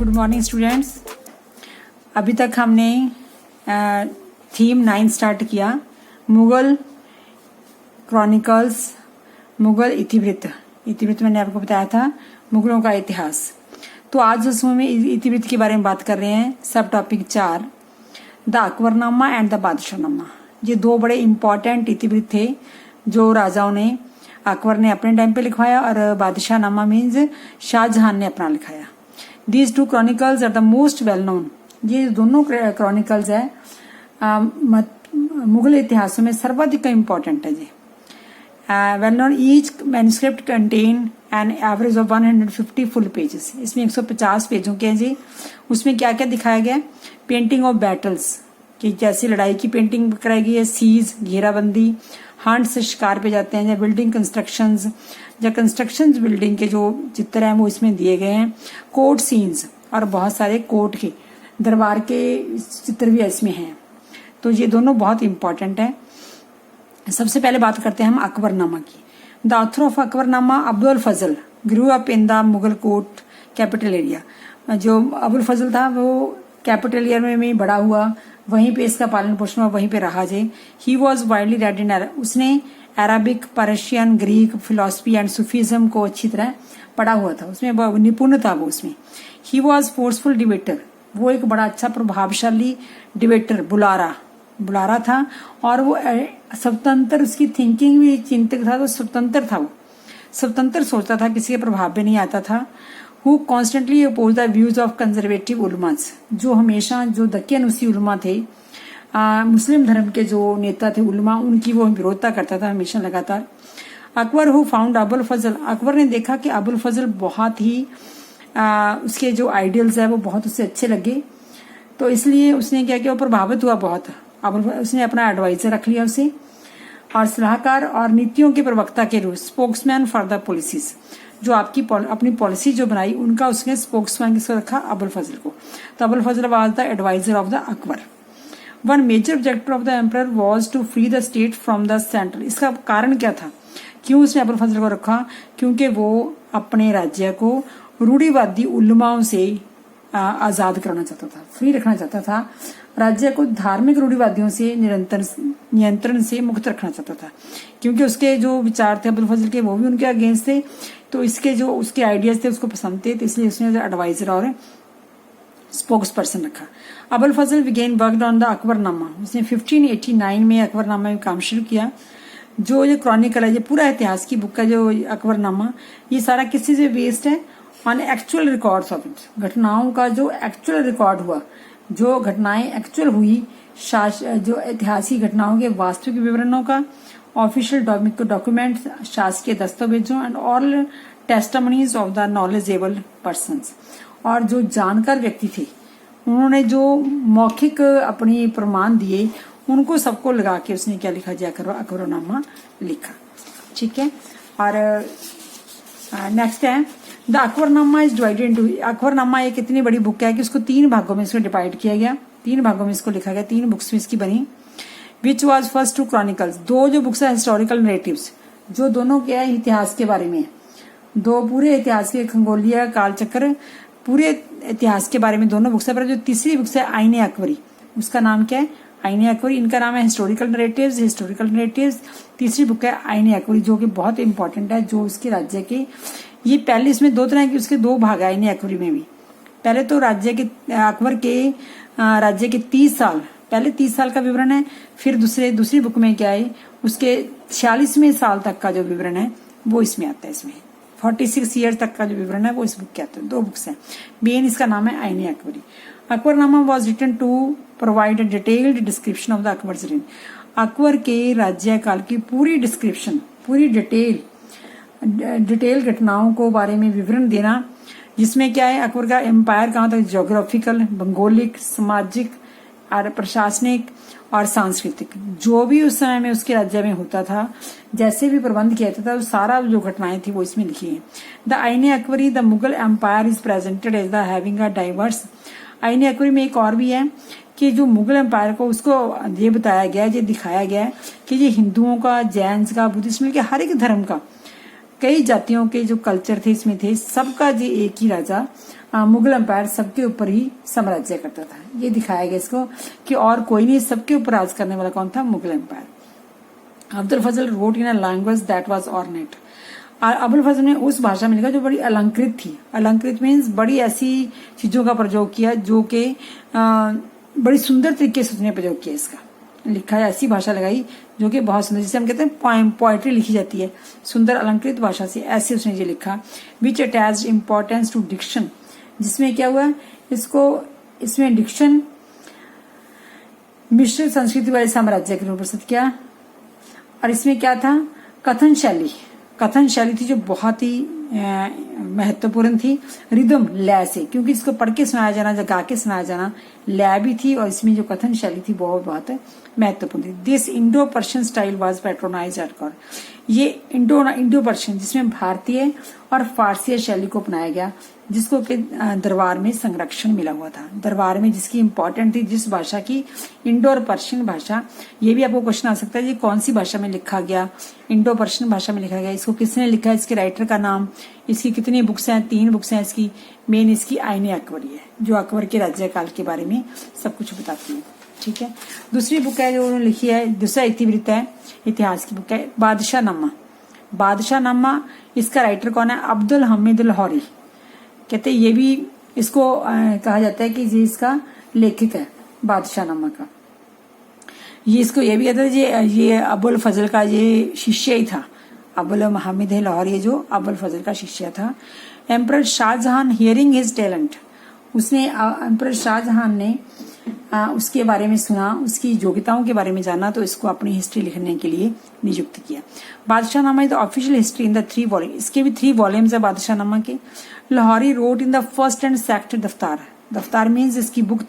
Good morning students. अभी तक हमने थीम 9 स्टार्ट किया, मुगल क्रॉनिकल्स, मुगल इतिवृत्त मैंने आपको बताया था मुगलों का इतिहास। तो आज उसमें इतिवृत्त के बारे में बात कर रहे हैं। सब topic 4, the Akbarnama and the Badshahnama. ये दो बड़े इंपॉर्टेंट इतिवृत्त थे जो राजाओं ने, अकबर ने अपने टाइम पे लिखवाया और बादशाहनामा मीन्स शाहजहां ने अपना लिखाया। These two chronicles are the most well known. ये दोनों क्रॉनिकल्स है मुगल इतिहासों में सर्वाधिक इम्पोर्टेंट है जी। Well known, each manuscript contain an average of 150 full pages. इसमें 150 पेजों के हैं जी। उसमें क्या क्या दिखाया गया? पेंटिंग ऑफ बैटल्स, कि जैसी लड़ाई की पेंटिंग कराई गई है, सीज घेराबंदी, हंट से शिकार पे जाते हैं, या बिल्डिंग कंस्ट्रक्शंस, या कंस्ट्रक्शंस बिल्डिंग के जो चित्र हैं वो इसमें दिए गए हैं। कोर्ट सीन्स, और बहुत सारे कोर्ट के दरबार के चित्र भी इसमें हैं। तो ये दोनों बहुत इंपॉर्टेंट है। सबसे पहले बात करते हैं हम अकबरनामा की। The author of Akbarnama Abdul Fazl grew up in the Mughal court capital area. जो अबुल फजल था वो कैपिटल एरिया में बड़ा हुआ, वहीं पे इसका पालन पोषण हुआ, वहीं पे रहा जे। ही वॉज वाइडली रेड इन अरब। उसने Arabic, Persian, Greek, philosophy and Sufism को अच्छी तरह पढ़ा हुआ था, उसमें निपुण था वो उसमें। He was forceful debater. वो एक बड़ा अच्छा प्रभावशाली डिबेटर, बुलारा था। और वो स्वतंत्र, उसकी थिंकिंग भी चिंतक था, तो स्वतंत्र था, वो स्वतंत्र सोचता था, किसी के प्रभाव में नहीं आता था। Who constantly oppose the views of conservative ulamas. जो हमेशा जो दकियानूसी उलमा थे, मुस्लिम धर्म के जो नेता थे उलमा, उनकी वो विरोधता करता था हमेशा लगातार। अकबर हु फाउंड अबुल फजल। अकबर ने देखा कि अबुल फजल बहुत ही उसके जो आइडियल्स है वो बहुत उससे अच्छे लगे, तो इसलिए उसने क्या किया, वो प्रभावित हुआ बहुत। उसने अपना एडवाइजर रख लिया उसे, और सलाहकार और नीतियों के प्रवक्ता के रूप, स्पोक्समैन फॉर द पॉलिसीज। जो अपनी पॉलिसी जो बनाई, उनका उसने स्पोक्समैन किसको रखा? अबुल फजल को। तो Abul Fazl was the advisor of the Akbar. One major objective of the emperor was to free the state from the central. इसका कारण क्या था? क्यों उसने अबुल फजल को रखा? क्योंकि वो अपने राज्य को रूढ़िवादी उलमाओं से आजाद कराना चाहता था, फ्री रखना चाहता था। राज्य को धार्मिक रूढ़िवादियों से नियंत्रण से मुक्त रखना चाहता था, क्योंकि उसके जो विचार थे अबुल फजल के, वो भी उनके अगेंस्ट थे। तो इसके जो उसके आइडियाज थे उसको पसंद थे, तो इसलिए उसने एडवाइजर और स्पोक्स पर्सन रखा। Abul Fazl began worked on the Akbarnama. उसने 1589 में अकबरनामा में काम शुरू किया। जो ये क्रॉनिकल है, ये पूरा इतिहास की बुक का जो अकबरनामा, ये सारा किसी से बेस्ड है on actual records of it. घटनाओं का जो एक्चुअल रिकॉर्ड हुआ, जो घटनाएं एक्चुअल हुई, जो ऐतिहासिक घटनाओं के वास्तविक विवरणों का, ऑफिशियल डॉक्यूमेंट्स, शासकीय दस्तावेजों, and all testimonies of the knowledgeable persons. और जो जानकार व्यक्ति थे, उन्होंने जो मौखिक अपनी प्रमाण दिए, उनको सबको लगा के उसने क्या लिखा? जाकर अकबरनामा लिखा। ठीक है। और नेक्स्ट है the Akbarnama is divided into. Akbarnama एक इतनी बड़ी बुक है कि उसको 3 भागों में इसको डिवाइड किया गया, 3 भागों में इसको लिखा गया, 3 बुक्स में इसकी बनी। Which was first two chronicles. 2 जो बुक्स है हिस्टोरिकल नरेटिव्स, जो दोनों क्या है? इतिहास के बारे में। 2 पूरे इतिहास के, खंगोलिया, कालचक्र, पूरे इतिहास के बारे में दोनों बुक्स है। पर जो तीसरी बुक्स है आईने अकबरी, उसका नाम क्या है? आईने अकबरी। इनका नाम है हिस्टोरिकल नरेटिव्स। तीसरी बुक है आईने अकबरी, जो कि बहुत इंपॉर्टेंट है, जो उसके राज्य के, ये पहले इसमें 2 तरह की, उसके 2 भाग है आईने अकबरी में भी। पहले तो राज्य के, अकबर के राज्य के 30 साल, पहले 30 साल का विवरण है। फिर दूसरी बुक में क्या है? उसके 46वें साल तक का जो विवरण है वो इसमें आता है। इसमें 46 ईयर्स तक का जो विवरण है वो इस बुक के आते हैं। 2 बुक्स हैं। मेन इसका नाम है Aine Akbari. Akbarnama was written to provide a detailed description of the Akbar's reign. Akbar के राज्यकाल की पूरी डिस्क्रिप्शन, पूरी डिटेल घटनाओं को बारे में विवरण देना, जिसमें क्या है? अकबर का एम्पायर कहाँ तक? ज्योग्राफिकल, भौगोलिक, सामाजिक और प्रशासनिक और सांस्कृतिक, जो भी उस समय में उसके राज्य में होता था, जैसे भी प्रबंध किया जाता था, सारा जो घटनाएं थी वो इसमें लिखी है। The Aine Akbari the Mughal empire is presented as the having a diverse. Aine Akbari में एक और भी है कि जो मुगल एम्पायर को, उसको ये बताया गया, ये दिखाया गया कि ये हिंदुओं का, जैन का, बुद्धिज्म के हर एक धर्म का कई जातियों के जो कल्चर थे इसमें थे, सबका जो एक ही राजा मुगल एम्पायर सबके ऊपर ही साम्राज्य करता था। ये दिखाया गया इसको कि और कोई नहीं, सबके ऊपर राज करने वाला कौन था? Mughal empire. Abdul Fazl wrote in a language that was ornate. Abul Fazl ने उस भाषा में लिखा जो बड़ी अलंकृत थी। अलंकृत मीन्स बड़ी ऐसी चीजों का प्रयोग किया जो कि बड़ी सुंदर तरीके से उसने प्रयोग किया, इसका लिखा है, ऐसी भाषा लगाई जो कि बहुत सुंदर, जिसे हम कहते हैं पोएट्री लिखी जाती है सुंदर अलंकृत भाषा से, ऐसे उसने ये लिखा। विच अटैच्ड इम्पोर्टेंस टू डिक्शन, जिसमें क्या हुआ इसमें डिक्शन मिश्र संस्कृति वाले साम्राज्य के रूप में किया। और इसमें क्या था? कथन शैली थी जो बहुत ही महत्वपूर्ण थी। रिदम, लय से, क्योंकि इसको पढ़ के सुनाया जाना या गा के सुनाया जाना, लय भी थी और इसमें जो कथन शैली थी बहुत महत्वपूर्ण थी। This Indo Persian style was patronized at court. ये इंडो पर्शियन जिसमें भारतीय और फारसी शैली को अपनाया गया, जिसको कि दरबार में संरक्षण मिला हुआ था। दरबार में जिसकी इंपॉर्टेंट थी, जिस भाषा की, इंडो और पर्शियन भाषा। ये भी आपको क्वेश्चन आ सकता है, ये कौन सी भाषा में लिखा गया? इंडो पर्शियन भाषा में लिखा गया। इसको किसने लिखा है? इसके राइटर का नाम, इसकी कितनी बुक्स हैं? 3 बुक्स हैं इसकी। मेन इसकी आईने अकबरी है, जो अकबर के राज्यकाल के बारे में सब कुछ बताती है। ठीक है। दूसरी बुक है जो उन्होंने लिखी है, दूसरा इतिवृत्त है, इतिहास की बुक है, बादशाहनामा। इसका राइटर कौन है? अब्दुल हमीद लाहौरी। कहते हैं ये भी इसको कहा जाता है कि ये इसका लेखक है बादशाहनामा का। ये भी कहते हैं ये अबुल फजल का ये शिष्य ही था। अबुल हमीद लाहौरी जो अबुल फजल का शिष्य था। Emperor Shahjahan hearing his talent, उसने एम्परर शाहजहां ने उसके बारे में सुना, उसकी योग्यताओं के बारे में जाना, तो इसको अपनी हिस्ट्री लिखने के लिए नियुक्त किया। Badshahnama is the official history in the 3 volume. इसके भी 3 वॉल्यूम्स है बादशाहनामा के। Lahori wrote in the first and second daftar means इसकी बुक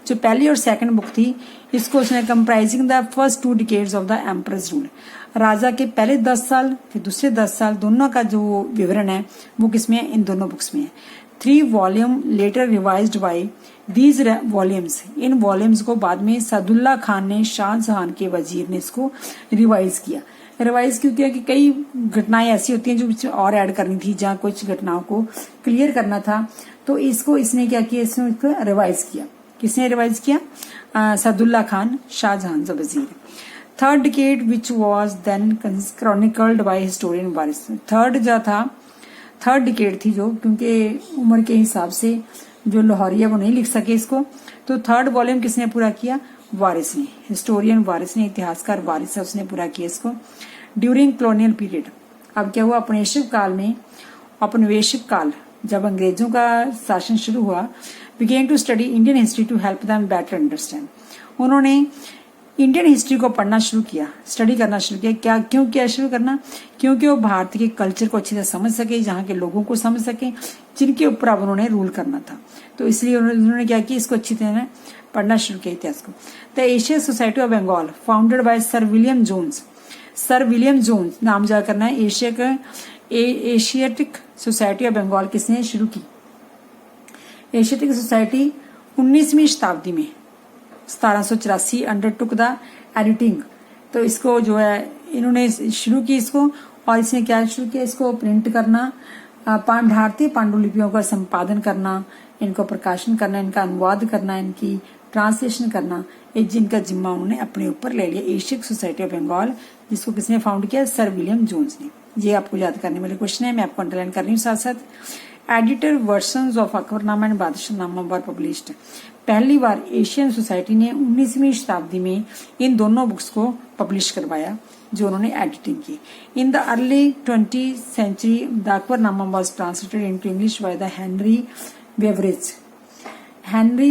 जो पहली और सेकंड बुक थी, इसको उसने comprising the first 2 decades of the emperor's rule. राजा के पहले 10 साल फिर दूसरे 10 साल दोनों का जो विवरण है वो किसमें है? इन दोनों बुक्स में है। 3 volume later revised by these volumes. इन वॉल्यूम्स को बाद में सदुल्ला खान ने, शाहजहां के वजीर ने इसको रिवाइज किया क्योंकि कि कई घटनाएं ऐसी होती हैं जो और ऐड करनी थी, जहाँ कुछ घटनाओं को क्लियर करना था, तो इसने क्या किया? इसने इसको रिवाइज किया। किसने रिवाइज किया? सदुल्ला खान, शाहजहां का वजीर। 3rd decade which was then chronicled by historian Waris. Third decade थी जो, क्योंकि उम्र के हिसाब से जो लाहौरी है वो नहीं लिख सके इसको, तो 3rd वॉल्यूम किसने पूरा किया? वारिस ने, हिस्टोरियन वारिस ने, इतिहासकार वारिस है, उसने पूरा किया इसको। ड्यूरिंग कॉलोनियल पीरियड, अब क्या हुआ? औपनिवेशिक काल जब अंग्रेजों का शासन शुरू हुआ, began to study Indian history to help them better understand. उन्होंने इंडियन हिस्ट्री को पढ़ना शुरू किया, स्टडी करना शुरू किया। क्यों किया शुरू करना? क्योंकि वो भारत के कल्चर को अच्छी तरह समझ सके, जहाँ के लोगों को समझ सके, जिनके ऊपर अब उन्होंने रूल करना था। तो इसलिए उन्होंने क्या किया? इसको अच्छी तरह पढ़ना शुरू किया इतिहास को। The Asian Society of Bengal founded by Sir William Jones नाम जा करना है। एशियाटिक सोसाइटी ऑफ बंगाल किसने शुरू की? एशियाटिक सोसाइटी 19वीं शताब्दी में 1784 अंडरटुक द एडिटिंग। तो इसको जो है इन्होंने शुरू की इसको, और इसने क्या शुरू किया? इसको प्रिंट करना, भारतीय पांडुलिपियों का संपादन करना, इनको प्रकाशन करना, इनका अनुवाद करना, इनकी ट्रांसलेशन करना, एक जिनका जिम्मा उन्होंने अपने ऊपर ले लिया। एशियन सोसाइटी ऑफ बंगाल, जिसको किसने फाउंड किया? सर विलियम जोन्स ने। ये आपको याद करने वाले क्वेश्चन है, मैं आपको अंडरलाइन कर रही हूँ साथ साथ। Editor versions of Akbarnama and Badshahnama were published. पहली बार एशियन सोसाइटी ने 19वीं शताब्दी में इन दोनों बुक्स को पब्लिश करवाया, जो उन्होंने एडिटिंग की। In the early 20th century the Akbarnama was translated into English by the Henry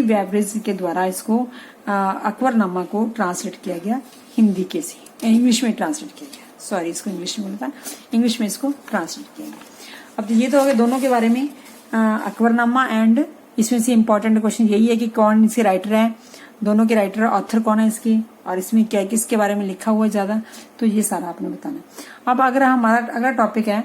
Beveridge के द्वारा इसको अकबरनामा को ट्रांसलेट किया गया हिंदी के से, इंग्लिश में ट्रांसलेट किया गया। सॉरी, इसको इंग्लिश में बोलता, इंग्लिश में इसको ट्रांसलेट किया गया। अब ये तो हो गया दोनों के बारे में, अकबरनामा एंड। इसमें से इम्पोर्टेंट क्वेश्चन यही है कि कौन इसके राइटर है, दोनों के राइटर, ऑथर कौन है इसके, और इसमें क्या किसके बारे में लिखा हुआ है ज्यादा, तो ये सारा आपने बताना। अब अगर हमारा अगला टॉपिक है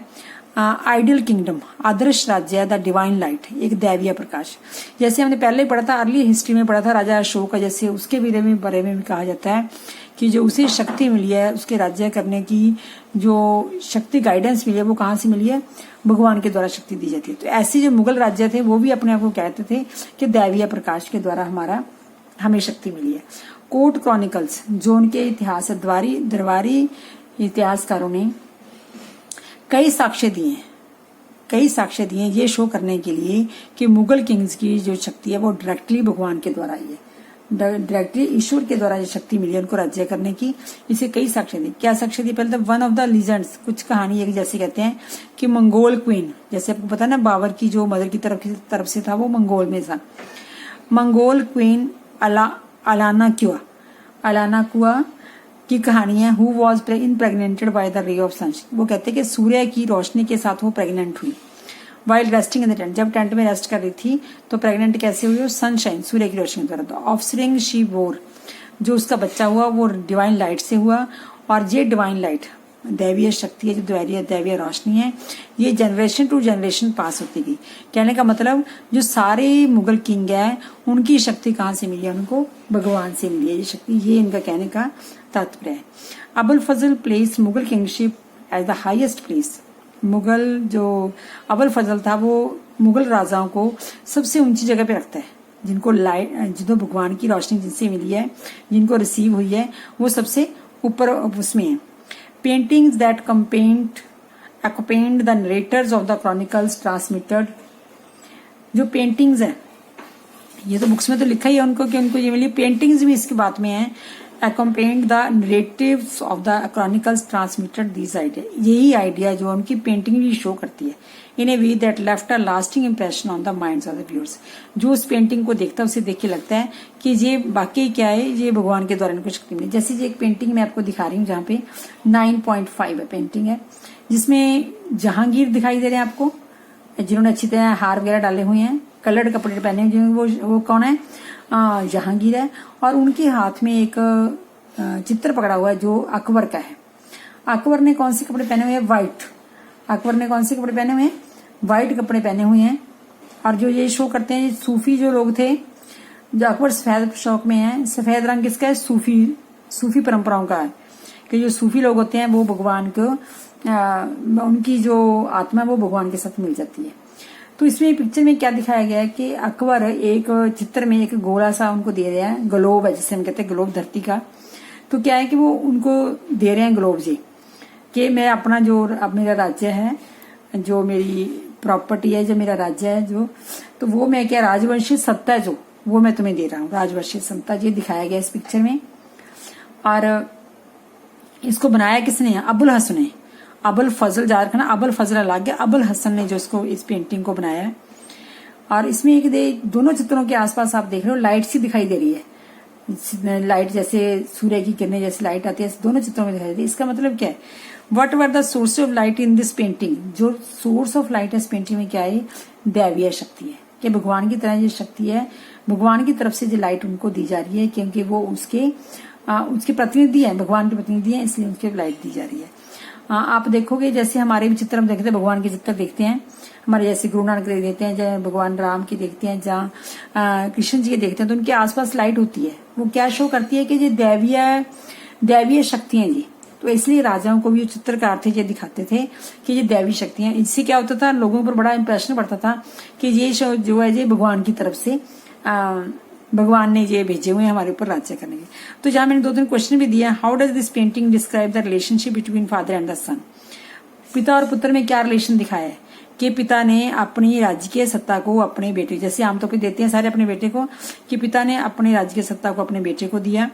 आइडियल किंगडम, आदर्श राज्य, द डिवाइन लाइट, एक दैवीय प्रकाश। जैसे हमने पहले ही पढ़ा था, अर्ली हिस्ट्री में पढ़ा था राजा अशोक का, जैसे उसके बारे में भी कहा जाता है कि जो उसे शक्ति मिली है उसके राज्य करने की, जो शक्ति गाइडेंस मिली है वो कहाँ से मिली है, भगवान के द्वारा शक्ति दी जाती है। तो ऐसे जो मुगल राज्य थे वो भी अपने आप को कहते थे कि दैवीय प्रकाश के द्वारा हमें शक्ति मिली है। कोर्ट क्रॉनिकल्स, जो उनके इतिहास दरबारी इतिहासकारों ने कई साक्ष्य दिए ये शो करने के लिए कि मुगल किंग्स की जो शक्ति है वो डायरेक्टली भगवान के द्वारा आई है, डायरेक्टली ईश्वर के द्वारा जो शक्ति मिली है उनको राज्य करने की। इसे कई साक्ष्य दिए। क्या साक्ष्य दिए? पहले तो वन ऑफ द लीजेंड्स, कुछ कहानी है जैसे कहते हैं कि मंगोल क्वीन, जैसे आपको पता ना बाबर की जो मदर की तरफ से था वो मंगोल में था। मंगोल क्वीन अलाना कुआ की कहानी है। Who was impregnated by the ray of sun. वो कहते हैं कि सूर्य की रोशनी के साथ वो प्रेग्नेंट हुई। While resting in the tent, जब टेंट में रेस्ट कर रही थी तो प्रेग्नेंट कैसे हुई? सनशाइन, सूर्य की रोशनी द्वारा। तो ऑफस्प्रिंग शी बोर, जो उसका बच्चा हुआ वो डिवाइन लाइट से हुआ। और ये डिवाइन लाइट दैवीय शक्ति है, जो दैवीय रोशनी है, ये जनरेशन टू जनरेशन पास होती गई। कहने का मतलब जो सारे मुगल किंग है उनकी शक्ति कहाँ से मिली है? उनको भगवान से मिली है ये शक्ति। ये इनका कहने का तात्पर्य है। Abul Fazl place Mughal kingship as the highest place. Mughal जो अबुल फजल था वो मुगल राजाओं को सबसे ऊंची जगह पे रखता है, जिनको भगवान की रोशनी जिनसे मिली है, जिनको रिसीव हुई है, वो सबसे ऊपर उसमें है। Paintings that accompanied the narrator's of the chronicles transmitted, जो पेंटिंग्स है, ये तो बुक्स में तो लिखा ही है उनको कि उनको ये मिली। पेंटिंग्स भी इसके बाद में है। accompanied the narratives of the chronicles transmitted these ideas, यही आइडिया जो उनकी पेंटिंग भी शो करती है। in a way that left a lasting impression on the minds of the viewers, जो उस पेंटिंग को देखता है उसे देख के लगता है कि ये वाकई क्या है, ये भगवान के द्वारा इनको शक्ति मिली। जैसे एक पेंटिंग मैं आपको दिखा रही हूँ जहाँ पे 9.5 पेंटिंग है, जिसमें जहांगीर दिखाई दे रहे हैं आपको, जिन्होंने अच्छी तरह हार वगैरह डाले हुए हैं, कलर्ड कपड़े पहने हुए, वो कौन है? जहांगीर है। और उनके हाथ में एक चित्र पकड़ा हुआ है जो अकबर का है। अकबर ने कौन से कपड़े पहने हुए हैं? व्हाइट। अकबर ने कौन से कपड़े पहने हुए हैं? व्हाइट कपड़े पहने हुए हैं। और जो ये शो करते हैं सूफी जो लोग थे, जो अकबर सफेद शौक में है, सफेद रंग किसका है? सूफी परंपराओं का है कि जो सूफी लोग होते हैं वो भगवान को उनकी जो आत्मा है वो भगवान के साथ मिल जाती है। तो इसमें पिक्चर में क्या दिखाया गया है कि अकबर एक चित्र में एक गोला सा उनको दे रहे हैं, ग्लोब है जिसे हम कहते हैं ग्लोब धरती का। तो क्या है कि वो उनको दे रहे हैं ग्लोब जी कि मैं अपना जो अब मेरा राज्य है, जो मेरी प्रॉपर्टी है, जो मेरा राज्य है, जो तो वो मैं क्या राजवंशी सत्ता है जो वो मैं तुम्हें दे रहा हूँ, राजवंशी सत्ता। ये दिखाया गया इस पिक्चर में। और इसको बनाया किसने? अबुल हसन ने। अबुल फजल झारखंड, अबुल फजल अलग गया, अबुल हसन ने जो इसको इस पेंटिंग को बनाया है। और इसमें एक दोनों चित्रों के आसपास आप देख रहे हो लाइट सी दिखाई दे रही है, लाइट जैसे सूर्य की किरणें जैसे लाइट आती है, दोनों चित्रों में दिखाई दे रही है। इसका मतलब क्या है? What were the source of light in this painting, जो सोर्स ऑफ लाइट है इस पेंटिंग में क्या है? दैवीय शक्ति है कि भगवान की तरह ये शक्ति है, भगवान की तरफ से जो लाइट उनको दी जा रही है, क्योंकि वो उसके प्रतिनिधि है, भगवान के प्रतिनिधि है, इसलिए उनके लाइट दी जा रही है। आप देखोगे जैसे हमारे भी चित्र हम देखते हैं, भगवान के चित्र देखते हैं हमारे, जैसे गुरु नानक देव देखते हैं, जहाँ भगवान राम की देखते हैं, जहाँ कृष्ण जी के देखते हैं, तो उनके आसपास लाइट होती है। वो क्या शो करती है कि ये दैवीय शक्तियां जी। तो इसलिए राजाओं को भी चित्रकार थे ये दिखाते थे कि ये दैवी शक्तियां। इससे क्या होता था, लोगों पर बड़ा इंप्रेशन पड़ता था कि ये जो है ये भगवान की तरफ से भगवान ने ये भेजे हुए हमारे ऊपर राज्य करने के। तो जहां मैंने 2-3 क्वेश्चन भी दिया। How does this painting describe the relationship between father and the son? पिता और पुत्र में क्या रिलेशन दिखाया है कि पिता ने अपनी राज्य की सत्ता को अपने बेटे, जैसे आमतौर पर देते हैं सारे अपने बेटे को, कि पिता ने अपने राज्य की सत्ता को अपने बेटे को दिया।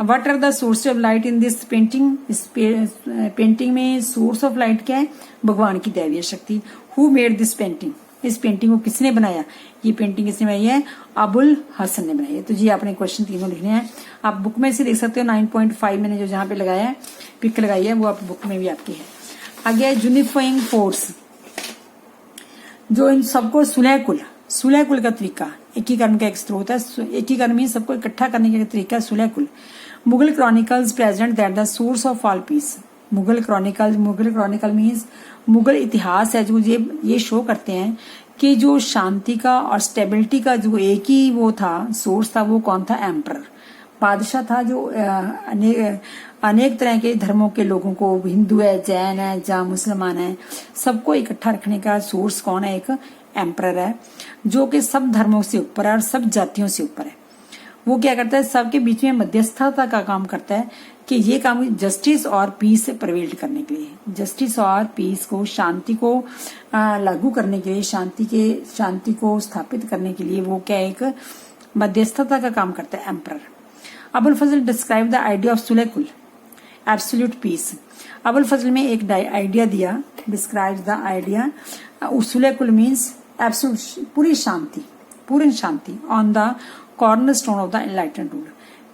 What are the source of light in this painting? इस पेंटिंग में सोर्स ऑफ लाइट क्या है? भगवान की दैवीय शक्ति। Who made this painting? इस पेंटिंग को किसने बनाया? ये पेंटिंग किसने बनाई है? अबुल हसन ने बनाई है। तो जी आपने क्वेश्चन तीनों लिखने हैं। आप बुक में से देख सकते हो 9.5 मैंने जो जहां पे लगाया है पिक लगाई है वो आप बुक में भी आपकी है। आगे है यूनिफाइंग फोर्स, जो इन सबको सुलह कुल का तरीका, एकीकरण का एक स्रोत है। एकीकरण में सबको इकट्ठा करने का तरीका Sulh Kul. Mughal chronicles present that the source of all peace. Mughal chronicle means Mughal इतिहास है जो ये शो करते हैं कि जो शांति का और स्टेबिलिटी का जो एक ही वो था सोर्स था, वो कौन था? एम्परर। बादशाह था जो अनेक तरह के धर्मों के लोगों को, हिंदू है, जैन है, जहाँ मुसलमान है, सबको इकट्ठा रखने का सोर्स कौन है? एक एम्परर है, जो कि सब धर्मों से ऊपर है और सब जातियों से ऊपर है। वो क्या करता है? सबके बीच में मध्यस्थता का काम करता है कि ये काम जस्टिस और पीस प्रिवेल करने के लिए, जस्टिस और पीस को, शांति को लागू करने के लिए, शांति को स्थापित करने के लिए वो क्या एक मध्यस्थता का काम करता है emperor. Abul Fazl describe the idea of sulh-i-kul, absolute peace. Abul Fazl में एक आइडिया दिया, describe the idea, sulh-i-kul means absolute, पूरी शांति, पूर्ण शांति, on the cornerstone of the enlightened rule.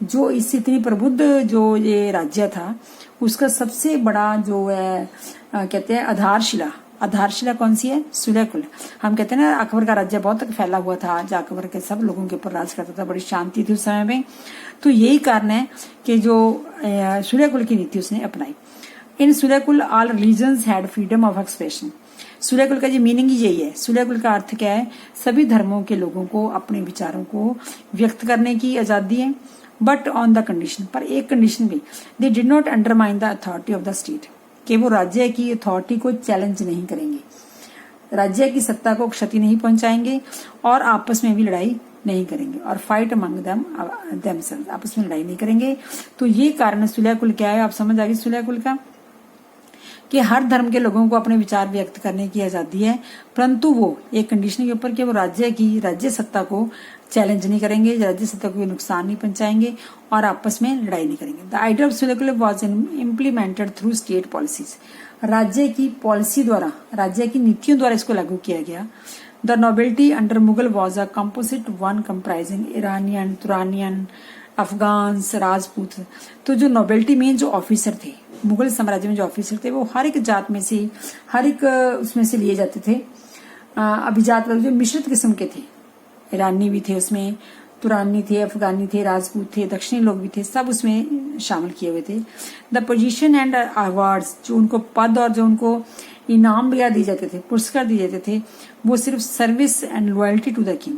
जो इस इतनी प्रबुद्ध जो ये राज्य था, उसका सबसे बड़ा जो है कहते हैं आधारशिला, आधारशिला कौन सी है? सुलेकुल। हम कहते हैं ना अकबर का राज्य बहुत फैला हुआ था, जो अकबर के सब लोगों के ऊपर राज करता था, बड़ी शांति थी उस समय में। तो यही कारण है कि जो सुलेकुल की नीति उसने अपनाई। In sulh-i-kul all religions had freedom of expression. Sulh-i-kul का जी मीनिंग ही यही है। सुलेकुल का अर्थ क्या है? सभी धर्मों के लोगों को अपने विचारों को व्यक्त करने की आजादी है, बट ऑन द कंडीशन, पर एक कंडीशन भी, they did not undermine the authority of the state, कि वो राज्य की अथॉरिटी को चैलेंज नहीं करेंगे, राज्य की सत्ता को क्षति नहीं पहुंचाएंगे और आपस में भी लड़ाई नहीं करेंगे, और फाइट अमंग देमसेल्व्स, आपस में लड़ाई नहीं करेंगे। तो ये कारण सुलेकुल क्या है? आप समझ आ गई सुलेकुल का, कि हर धर्म के लोगों को अपने विचार व्यक्त करने की आजादी है, परंतु वो एक कंडीशन के ऊपर कि वो राज्य सत्ता को चैलेंज नहीं करेंगे, राज्य सत्ता को नुकसान नहीं पहुंचाएंगे और आपस में लड़ाई नहीं करेंगे। The idea of sulh-i-kul was implemented through state policies. राज्य की पॉलिसी द्वारा, राज्य की नीतियों द्वारा इसको लागू किया गया। The nobility under Mughal was a composite one comprising Iranian, Turanian, Afghans, Rajput. तो जो नोबिलिटी में जो ऑफिसर थे, मुगल साम्राज्य में जो ऑफिसर थे, वो हर एक जात में से, हर एक उसमें से लिए जाते थे। अभिजात जो मिश्रित किस्म के थे, ईरानी भी थे उसमें, तुरानी थे, अफगानी थे, राजपूत थे, दक्षिणी लोग भी थे, सब उसमें शामिल किए हुए थे। द पोजीशन एंड अवार्ड्स, जो उनको पद और जो उनको इनाम वगैरह दिए जाते थे, पुरस्कार दिए जाते थे, वो सिर्फ service and loyalty to the king,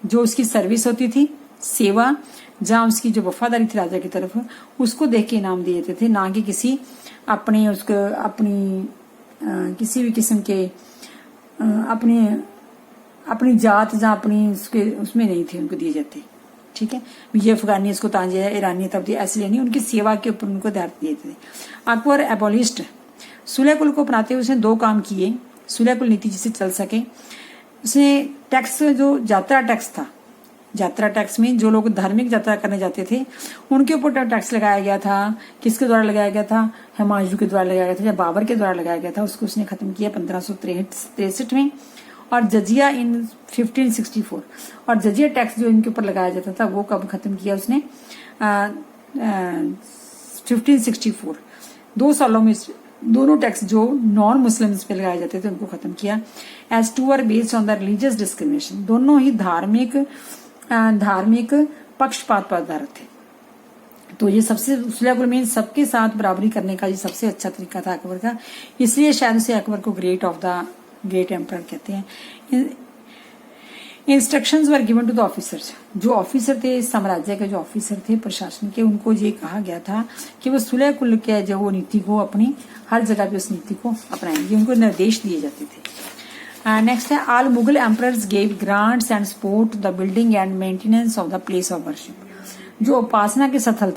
जो उसकी सर्विस होती थी, सेवा, जहाँ उसकी जो वफादारी थी राजा की तरफ, उसको देख के इनाम दिए जाते थे, ना कि किसी अपनी किसी भी किस्म के अपनी जात जहाँ अपनी उसमें नहीं थे उनको दिए जाते। ठीक है, ये अफगानी इसको तांजे, ईरानी तब ऐसे नहीं, उनकी सेवा के ऊपर उनको ध्यान दिए थे। अकबर एबॉलिस्ट सुलेकुल को अपनाते हुए उसने दो काम किए, सुलेकुल नीति जिससे चल सके। उसने टैक्स, जो यात्रा टैक्स था, यात्रा टैक्स में जो लोग धार्मिक यात्रा करने जाते थे उनके ऊपर टैक्स लगाया गया था। किसके द्वारा लगाया गया था? हुमायूं के द्वारा लगाया गया था या बाबर के द्वारा लगाया गया था। उसको उसने खत्म किया 1563 में। और जजिया इन 1564, और जजिया टैक्स जो इनके ऊपर लगाया जाता था वो कब खत्म किया उसने? 1564। 2 सालों में दोनों टैक्स जो नॉन मुस्लिम्स पे लगाए जाते थे उनको खत्म किया। As two are based on the religious discrimination, दोनों ही धार्मिक पक्षपात पर आधारित थे। तो ये सबसे सुलेकुल में सबके साथ बराबरी करने का ये सबसे अच्छा तरीका था अकबर का, इसलिए शायद उसे अकबर को ग्रेट एम्परर कहते हैं। Instructions were given to the officers, जो ऑफिसर थे साम्राज्य के, जो ऑफिसर थे प्रशासन के, उनको ये कहा गया था कि वो सुलेकुल के जो वो नीति को अपनी हर जगह पे उस नीति को अपनाएंगे, उनको निर्देश दिए जाते थे। नेक्स्ट है all Mughal emperors gave grants and support the building and maintenance of the place of worship. जो उपासना के स्थल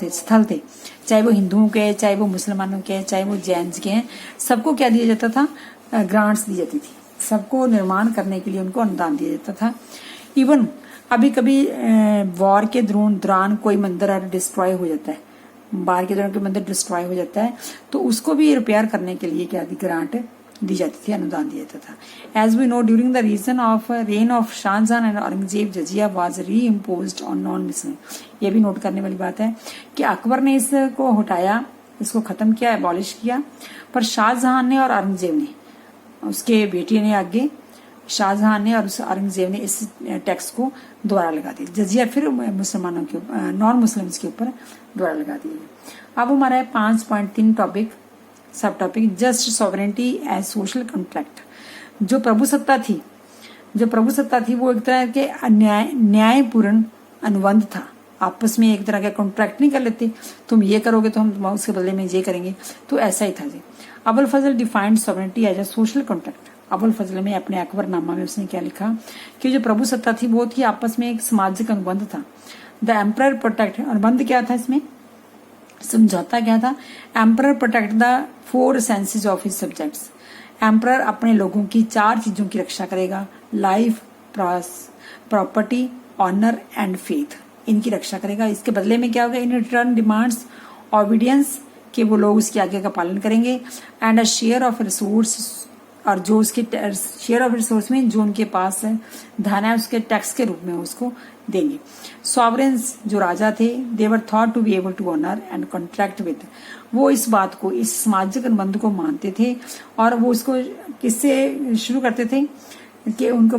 थे, चाहे वो हिंदुओं के, चाहे वो मुसलमानों के, चाहे वो जैन के हैं, सबको क्या दिया जाता था? ग्रांट्स दी जाती थी, सबको निर्माण करने के लिए उनको अनुदान दिया जाता था। इवन अभी कभी वॉर के दौरान कोई मंदिर डिस्ट्रॉय हो जाता है, बाहर के दौरान कोई मंदिर डिस्ट्रॉय हो जाता है, तो उसको भी रिपेयर करने के लिए क्या ग्रांट दी जाती थी, अनुदान दिया जाता था। As we know during the reign of Shahjahan and Aurangzeb, jizya was reimposed on non Muslim. ये भी नोट करने वाली बात है कि अकबर ने इसको हटाया, इसको खत्म किया, एबॉलिश किया, पर शाहजहां ने और औरंगजेब ने, उसके बेटी ने आगे, शाहजहां ने और औरंगजेब ने इस टैक्स को दोबारा लगा दिया, जजिया फिर मुसलमानों के ऊपर, नॉन मुस्लिम्स के ऊपर दोबारा लगा दिया। अब हमारा है 5.3 topic, sub topic just sovereignty as social contract. जो प्रभुसत्ता थी वो एक तरह के न्यायपूर्ण अनुबंध था, आपस में एक तरह का कॉन्ट्रैक्ट नहीं कर लेते, तुम ये करोगे तो हम उसके बदले में ये करेंगे, तो ऐसा ही था जी। Abul Fazl defined sovereignty as a social contract. Abul Fazl में अपने अकबरनामा में उसने क्या लिखा कि जो प्रभु सत्ता थी वो थी आपस में एक सामाजिक अनुबंध था। द एम्परर प्रोटेक्ट, अनुबंध क्या था इसमें, समझौता क्या था, emperor protect the 4 senses of his subjects. Emperor अपने लोगों की 4 चीजों की रक्षा करेगा, life, property, honour and faith, इनकी रक्षा करेगा। इसके बदले में क्या होगा, इन रिटर्न डिमांड्स ऑबिडियंस, कि वो लोग उसकी आज्ञा का पालन करेंगे, and a share of resource, और जो उसके शेयर ऑफ रिसोर्स में जो उनके पास धन है उसके टैक्स के रूप में उसको देंगे। सॉवरेन्स जो राजा थे, they were thought to be able to honour and contract with, वो इस बात को, इस सामाजिक अनुबंध को मानते थे और वो उसको किससे शुरू करते थे कि उनको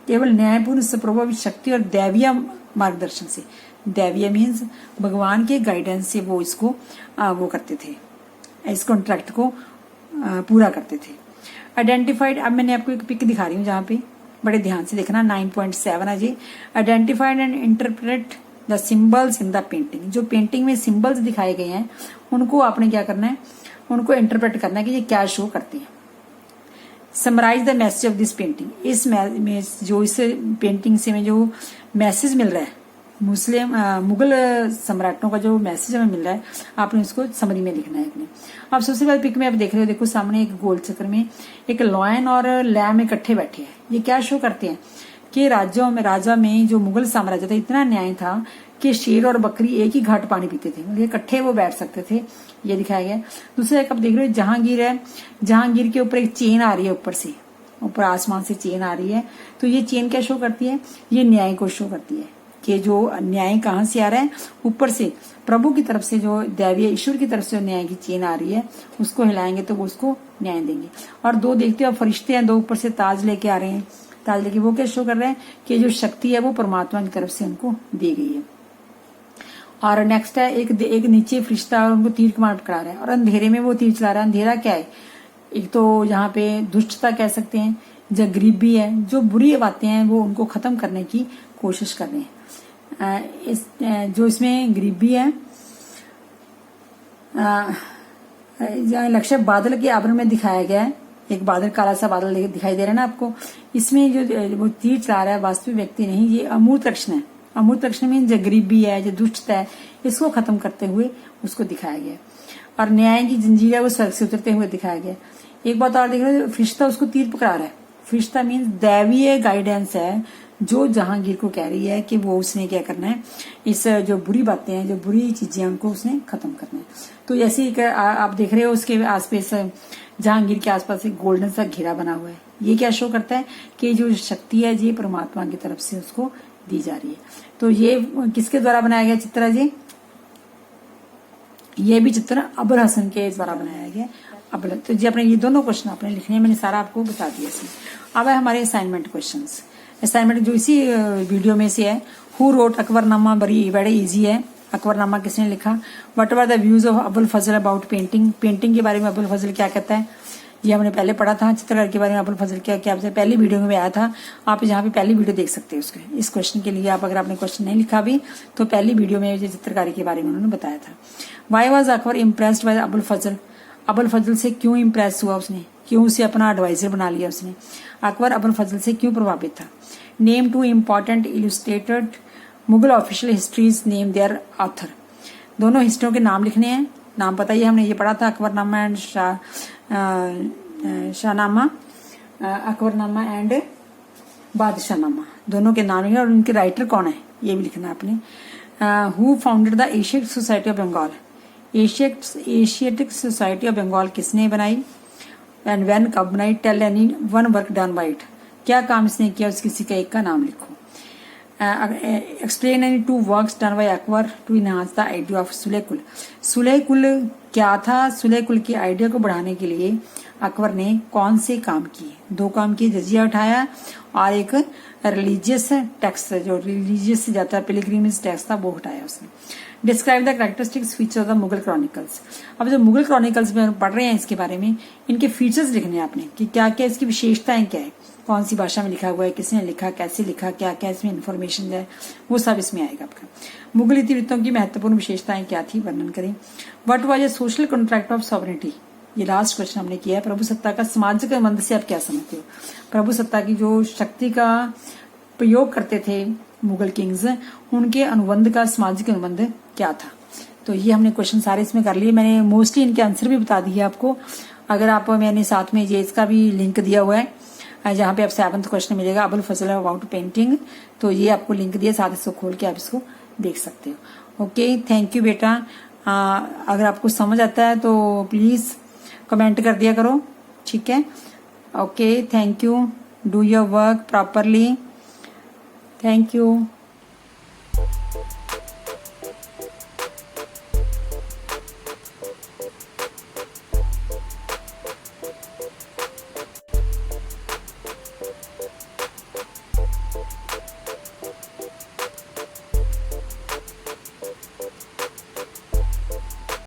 केवल न्यायपूर्ण प्रभावित शक्ति और दैवीय मार्गदर्शन से, दैवीय मीन्स भगवान के गाइडेंस से वो इसको वो करते थे, इस कॉन्ट्रैक्ट को पूरा करते थे। आइडेंटिफाइड, अब मैंने आपको एक पिक दिखा रही हूँ जहाँ पे बड़े ध्यान से देखना, 9.7 है जी। Identified and interpret the symbols in the painting, जो पेंटिंग में सिंबल्स दिखाए गए हैं उनको आपने क्या करना है, उनको इंटरप्रेट करना है कि ये क्या शो करते हैं। Summarise the message of this painting, इस जो इस पेंटिंग से में जो मैसेज मिल रहा है मुगल सम्राटों का जो मैसेज हमें मिल रहा है, आपने उसको समरी में लिखना है अपने। अब सबसे पहले पिक में आप देख रहे हो, देखो सामने एक गोल चक्र में एक लॉयन और लैम इकट्ठे बैठे हैं। ये क्या शो करते हैं कि राजा में जो मुगल साम्राज्य था, इतना न्याय था कि शेर और बकरी एक ही घाट पानी पीते थे, मतलब इकट्ठे वो बैठ सकते थे, ये दिखाया गया। दूसरा एक आप देख रहे हो जहांगीर है, जहांगीर के ऊपर एक चेन आ रही है, ऊपर से, ऊपर आसमान से चेन आ रही है, तो ये चेन क्या शो करती है, ये न्याय को शो करती है कि जो न्याय कहाँ से आ रहा है, ऊपर से प्रभु की तरफ से, जो दैवीय ईश्वर की तरफ से जो न्याय की चेन आ रही है उसको हिलाएंगे तो वो उसको न्याय देंगे। और 2 देखते हो फरिश्ते हैं, 2 ऊपर से ताज लेके आ रहे हैं, ताज लेके वो क्या शो कर रहे हैं कि जो शक्ति है वो परमात्मा की तरफ से उनको दी गई है। और नेक्स्ट है एक नीचे फरिश्ता और उनको तीर कमान पकड़ा रहा है और अंधेरे में वो तीर चला रहा है। अंधेरा क्या है, एक तो यहाँ पे दुष्टता कह सकते हैं, जो गरीबी है, जो बुरी बातें हैं वो उनको खत्म करने की कोशिश कर रहे हैं। जो इसमें गरीबी है, लक्ष्य बादल के आवरण में दिखाया गया है, एक बादल, काला सा बादल दिखाई दे रहा है ना आपको, इसमें जो वो तीर चला रहा है वास्तविक व्यक्ति नहीं, ये अमूर्त लक्षण है। अमूर्त लक्षण में जो गरीबी है, जो दुष्टता है, इसको खत्म करते हुए उसको दिखाया गया। और न्याय की जंजीर है वो स्वर्ग से उतरते हुए दिखाया गया। एक बात और देख रहे हो, फरिश्ता उसको तीर पकड़ा रहा है। फरिश्ता मीन्स दैवीय गाइडेंस है जो जहांगीर को कह रही है कि वो उसने क्या करना है, इस जो बुरी बातें हैं, जो बुरी चीजें उनको उसने खत्म करना है। तो जैसे आप देख रहे हो उसके आसपास, जहांगीर के आसपास एक गोल्डन सा घेरा बना हुआ है। ये क्या शो करता है कि जो शक्ति है ये परमात्मा की तरफ से उसको दी जा रही है। तो ये किसके द्वारा बनाया गया चित्र है जी, ये भी चित्र अबुल हसन के द्वारा बनाया गया। अबुल, तो जी अपने ये दोनों क्वेश्चन आपने लिखने हैं, मैंने सारा आपको बता दिया इसमें। अब है हमारे असाइनमेंट क्वेश्चंस। असाइनमेंट जो इसी वीडियो में से है, हु रोट अकबरनामा, बड़ी इजी है। अकबरनामा किसने लिखा, what are the views of Abul Fazl about painting, painting के बारे में अबुल फजल क्या कहता है, ये हमने पहले पढ़ा था। चित्रकार के बारे में अबुल फजल क्या पहली वीडियो में आया था, आप यहाँ पे पहली वीडियो देख सकते हैं उसके। इस क्वेश्चन के लिए आप अगर आपने क्वेश्चन नहीं लिखा भी तो पहली वीडियो में चित्रकारी के बारे में उन्होंने बताया था। Why was Akbar impressed by Abul Fazl, Abul Fazl से क्यों इम्प्रेस हुआ उसने, क्यों उसे अपना एडवाइजर बना लिया उसने। अकबर अबुल फजल से क्यों प्रभावित था। Name 2 important illustrated Mughal official histories, name their author. दोनों हिस्ट्रियों के नाम लिखने हैं, नाम पता ही हमने ये पढ़ा था, अकबरनामा एंड शाहनामा, अकबरनामा एंड बादशाहनामा, दोनों के नाम लिखना और उनके राइटर कौन है ये भी लिखना है आपने। Who founded the Asiatic Society of Bengal, Asiatic Society of Bengal किसने बनाई, एंड व्हेन कब बनाई। Tell any one work done by it, क्या काम इसने किया उस किसी का एक का नाम लिखो। Explain any 2 works done by Akbar to enhance the idea of sulh kul, sulh कुल क्या था, सुलह कुल की आइडिया को बढ़ाने के लिए अकबर ने कौन से काम किए। 2 काम किए, जजिया उठाया और एक रिलीजियस टैक्स, जो रिलीजियस से जाता है पिलग्रिमेज टैक्स था वो हटाया उसने। Describe the characteristics feature of the Mughal chronicles. अब जो मुगल क्रॉनिकल्स में पढ़ रहे हैं इसके बारे में, इनके फीचर्स लिखने हैं आपने कि क्या क्या इसकी विशेषताएं क्या है, कौन सी भाषा में लिखा हुआ है, किसने लिखा, कैसे लिखा, क्या क्या इसमें इन्फॉर्मेशन है, वो सब इसमें आएगा आपका। मुगल इतिवृत्तों की महत्वपूर्ण विशेषताएं क्या थी, वर्णन करें। What was a social contract of sovereignty, ये लास्ट क्वेश्चन हमने किया है। प्रभु सत्ता का सामाजिक अनुबंध से आप क्या समझते हो, प्रभु सत्ता की जो शक्ति का प्रयोग करते थे मुगल किंग्स, उनके अनुबंध का सामाजिक अनुबंध क्या था। तो ये हमने क्वेश्चन सारे इसमें कर लिए, मैंने मोस्टली इनके आंसर भी बता दिए आपको। अगर आप, मैंने साथ में ये इसका भी लिंक दिया हुआ है जहाँ पे आप 7th क्वेश्चन मिलेगा अबुल फजल अबाउट पेंटिंग, तो ये आपको लिंक दिया, साथ इसको खोल के आप इसको देख सकते हो। ओके, थैंक यू बेटा। अगर आपको समझ आता है तो प्लीज कमेंट कर दिया करो, ठीक है। Okay, thank you, do your work properly, thank you.